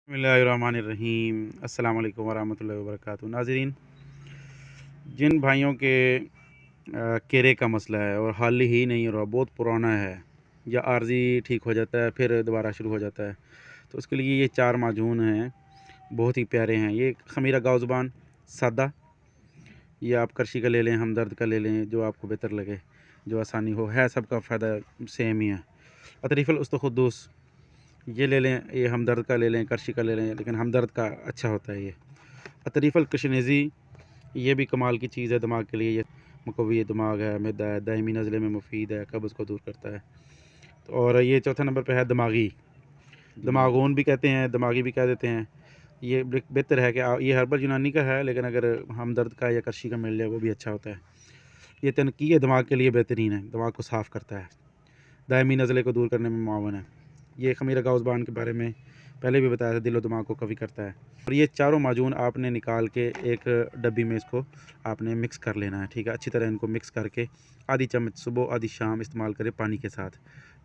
बिस्मिल्लाहिर्रहमानिर्रहीम। अस्सलाम वालेकुम वरहमतुल्लाहि वबरकातुहू। नाज़रीन, जिन भाइयों के केरे का मसला है और हाल ही नहीं हो रहा, बहुत पुराना है या आर्जी ठीक हो जाता है फिर दोबारा शुरू हो जाता है, तो उसके लिए ये 4 माजून हैं, बहुत ही प्यारे हैं। ये ख़मीरा गाउज़बान सादा, ये आप करशी का ले लें, हमदर्द का ले लें, जो आपको बेहतर लगे, जो आसानी हो, है सबका फ़ायदा सेम ही है। अतरीफ़ुल उस्तख़ुद्दूस ये ले लें, ये हमदर्द का ले लें, करशी का ले लें, लेकिन हमदर्द का अच्छा होता है। ये अतरीफ़ुल कशनीज़ी, ये भी कमाल की चीज़ है दिमाग के लिए। ये मुक़व्वी दिमाग है, मैदा है, दायमी नज़ले में मुफीद है, कब्ज़ को दूर करता है। तो और ये चौथे नंबर पे है दिमागी, दिमागून भी कहते हैं, दिमागी भी कह देते हैं। ये बेहतर है कि ये हर्बल यूनानी का है, लेकिन अगर हमदर्द का या करशी का मिल जाए वो भी अच्छा होता है। ये तनकीय दिमाग के लिए बेहतरीन है, दिमाग को साफ़ करता है, दायमी नज़ले को दूर करने में मुआवन है। ये ख़मीरा गाउज़बान के बारे में पहले भी बताया था, दिलो दिमाग को कवी करता है। और ये चारों माजून आपने निकाल के एक डब्बी में इसको आपने मिक्स कर लेना है, ठीक है। अच्छी तरह इनको मिक्स करके आधी चम्मच सुबह आधी शाम इस्तेमाल करें पानी के साथ।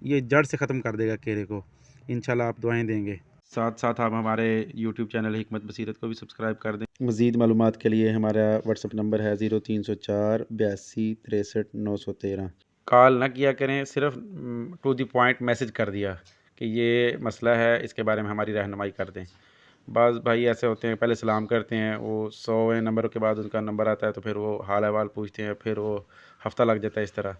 ये जड़ से ख़त्म कर देगा केरे को, इंशाल्लाह आप दुआएं देंगे। साथ साथ आप हमारे यूट्यूब चैनल हिकमत बसीरत को भी सब्सक्राइब कर दें। मज़ीद मालूमात के लिए हमारा व्हाट्सअप नंबर है 0304 82 63 913। कॉल ना किया करें, सिर्फ टू द पॉइंट मैसेज कर दिया कि ये मसला है, इसके बारे में हमारी रहनुमाई कर दें। बाज़ भाई ऐसे होते हैं, पहले सलाम करते हैं, वो 100वें नंबर के बाद उनका नंबर आता है तो फिर वो हाल अहवाल पूछते हैं, फिर वो हफ़्ता लग जाता है इस तरह।